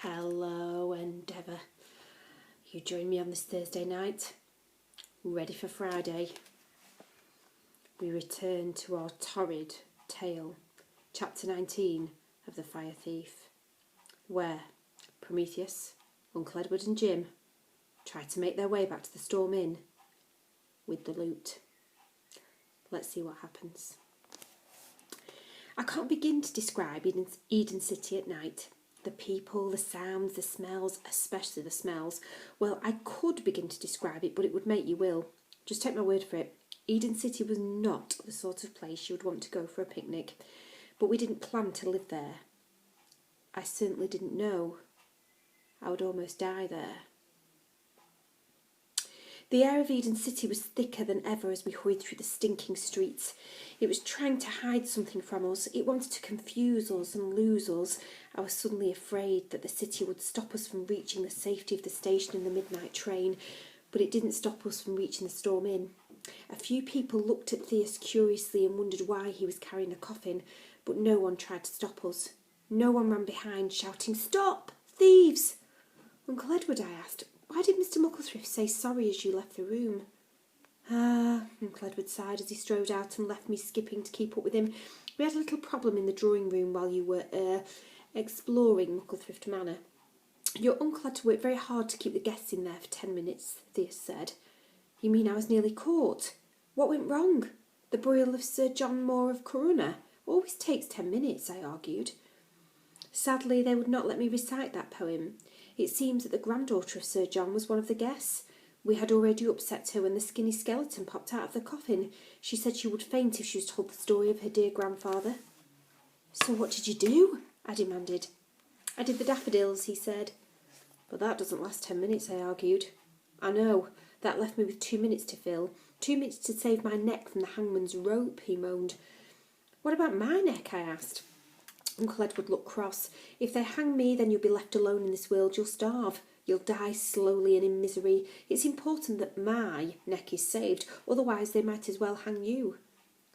Hello, Endeavour. You join me on this Thursday night? Ready for Friday? We return to our torrid tale, Chapter 19 of The Fire Thief, where Prometheus, Uncle Edward and Jim try to make their way back to the Storm Inn with the loot. Let's see what happens. I can't begin to describe Eden City at night. The people, the sounds, the smells, especially the smells. Well, I could begin to describe it, but it would make you ill. Just take my word for it. Eden City was not the sort of place you would want to go for a picnic, but we didn't plan to live there. I certainly didn't know I would almost die there. The air of Eden City was thicker than ever as we hurried through the stinking streets. It was trying to hide something from us. It wanted to confuse us and lose us. I was suddenly afraid that the city would stop us from reaching the safety of the station in the midnight train, but it didn't stop us from reaching the Storm Inn. A few people looked at Theus curiously and wondered why he was carrying a coffin, but no one tried to stop us. No one ran behind, shouting, "Stop! Thieves!" "Uncle Edward," I asked, "why did Mr. Mucklethrift say sorry as you left the room?" Uncle Edward sighed as he strode out and left me skipping to keep up with him. "We had a little problem in the drawing room while you were, exploring Mucklethrift Manor. Your uncle had to work very hard to keep the guests in there for 10 minutes, Theus said." "You mean I was nearly caught? What went wrong?" "The burial of Sir John Moore of Corunna always takes 10 minutes, I argued. "Sadly, they would not let me recite that poem. It seems that the granddaughter of Sir John was one of the guests. We had already upset her when the skinny skeleton popped out of the coffin. She said she would faint if she was told the story of her dear grandfather." "So what did you do?" I demanded. "I did the daffodils," he said. "But that doesn't last 10 minutes, I argued. "I know. That left me with 2 minutes to fill. 2 minutes to save my neck from the hangman's rope," he moaned. "What about my neck?" I asked. Uncle Edward looked cross. "If they hang me, then you'll be left alone in this world. You'll starve. You'll die slowly and in misery. It's important that my neck is saved, otherwise they might as well hang you."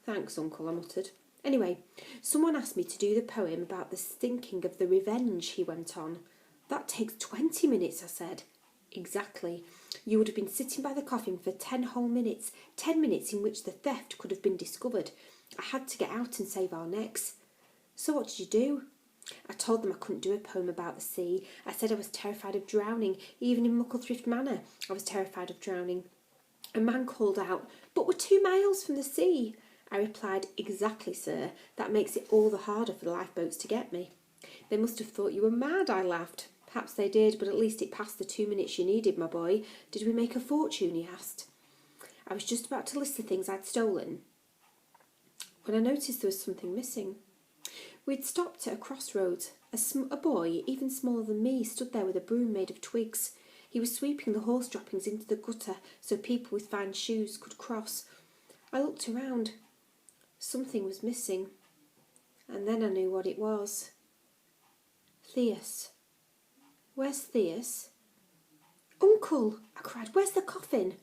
"Thanks, Uncle," I muttered. "Anyway, someone asked me to do the poem about the stinking of the revenge," he went on. "That takes 20 minutes, I said. "Exactly. You would have been sitting by the coffin for 10 whole minutes, 10 minutes in which the theft could have been discovered. I had to get out and save our necks." "So what did you do?" "I told them I couldn't do a poem about the sea. I said I was terrified of drowning. Even in Mucklethrift Manor, I was terrified of drowning. A man called out, 'But we're 2 miles from the sea.' I replied, 'Exactly, sir. That makes it all the harder for the lifeboats to get me.' They must have thought you were mad," I laughed. "Perhaps they did, but at least it passed the 2 minutes you needed, my boy. Did we make a fortune?" he asked. I was just about to list the things I'd stolen when I noticed there was something missing. We'd stopped at a crossroads. A boy, even smaller than me, stood there with a broom made of twigs. He was sweeping the horse droppings into the gutter so people with fine shoes could cross. I looked around. Something was missing. And then I knew what it was. Theus. "Where's Theus?" "Uncle!" I cried. "Where's the coffin?"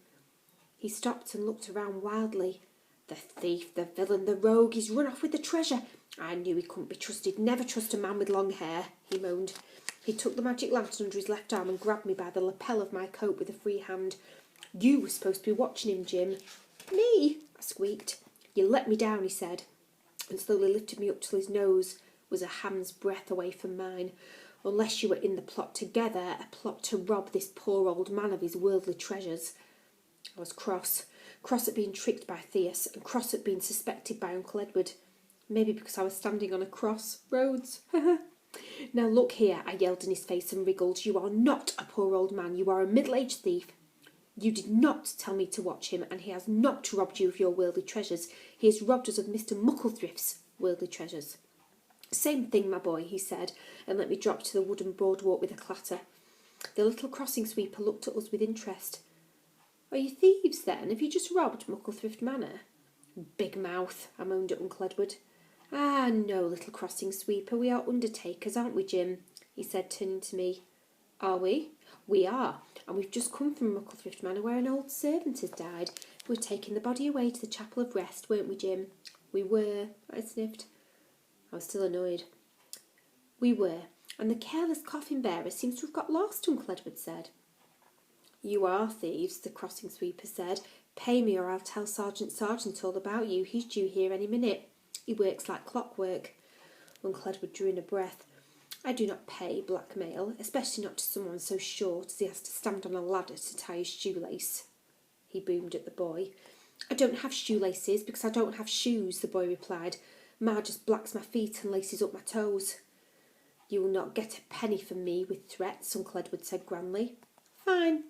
He stopped and looked around wildly. "The thief, the villain, the rogue, he's run off with the treasure. I knew he couldn't be trusted. Never trust a man with long hair," he moaned. He took the magic lantern under his left arm and grabbed me by the lapel of my coat with a free hand. "You were supposed to be watching him, Jim." "Me?" I squeaked. "You let me down," he said, and slowly lifted me up till his nose was a hand's breadth away from mine. "Unless you were in the plot together, a plot to rob this poor old man of his worldly treasures." I was cross at being tricked by Theus, and cross at being suspected by Uncle Edward. Maybe because I was standing on a crossroads. "Now look here," I yelled in his face and wriggled. "You are not a poor old man. You are a middle-aged thief. You did not tell me to watch him, and he has not robbed you of your worldly treasures. He has robbed us of Mr. Mucklethrift's worldly treasures." "Same thing, my boy," he said, and let me drop to the wooden boardwalk with a clatter. The little crossing sweeper looked at us with interest. "Are you thieves, then? Have you just robbed Mucklethrift Manor?" "Big mouth," I moaned at Uncle Edward. "Ah, no, little crossing sweeper. We are undertakers, aren't we, Jim?" he said, turning to me. "Are we?" "We are, and we've just come from Mucklethrift Manor where an old servant has died. We're taking the body away to the Chapel of Rest, weren't we, Jim?" "We were," I sniffed. I was still annoyed. "We were. and the careless coffin bearer seems to have got lost, Uncle Edward said. You are thieves, the crossing sweeper said. Pay me or I'll tell Sergeant all about you. He's due here any minute. He works like clockwork. Uncle Edward drew in a breath. I do not pay blackmail, especially not to someone so short as he has to stand on a ladder to tie his shoelace. He boomed at the boy. I don't have shoelaces because I don't have shoes, the boy replied. Ma just blacks my feet and laces up my toes. You will not get a penny from me with threats, Uncle Edward said grandly. Fine.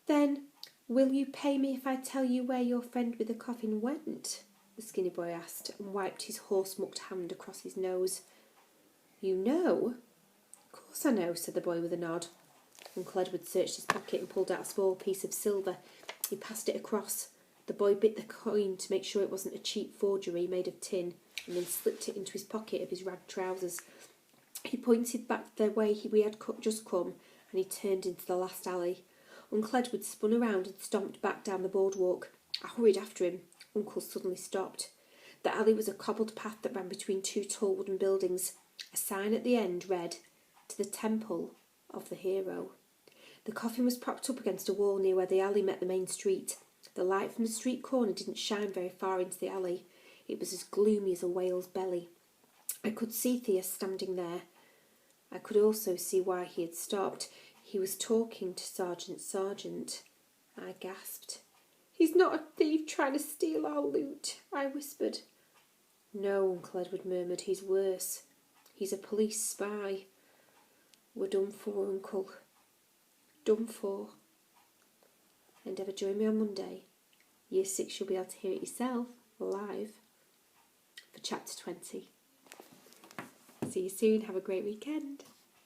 Then, will you pay me if I tell you where your friend with the coffin went? The skinny boy asked and wiped his horse-mucked hand across his nose. You know? Of course I know, said the boy with a nod. Uncle Edward searched his pocket and pulled out a small piece of silver. He passed it across. The boy bit the coin to make sure it wasn't a cheap forgery made of tin and then slipped it into his pocket of his ragged trousers. He pointed back the way we had just come and he turned into the last alley. Uncle Edward spun around and stomped back down the boardwalk. I hurried after him. Uncle suddenly stopped. The alley was a cobbled path that ran between two tall wooden buildings. A sign at the end read, To the Temple of the Hero. The coffin was propped up against a wall near where the alley met the main street. The light from the street corner didn't shine very far into the alley. It was as gloomy as a whale's belly. I could see Thea standing there. I could also see why he had stopped. He was talking to Sergeant. I gasped. He's not a thief trying to steal our loot, I whispered. No, Uncle Edward murmured, he's worse. He's a police spy. We're done for, Uncle. Done for. Endeavour, join me on Monday. Year 6, you'll be able to hear it yourself, live, for Chapter 20. See you soon. Have a great weekend.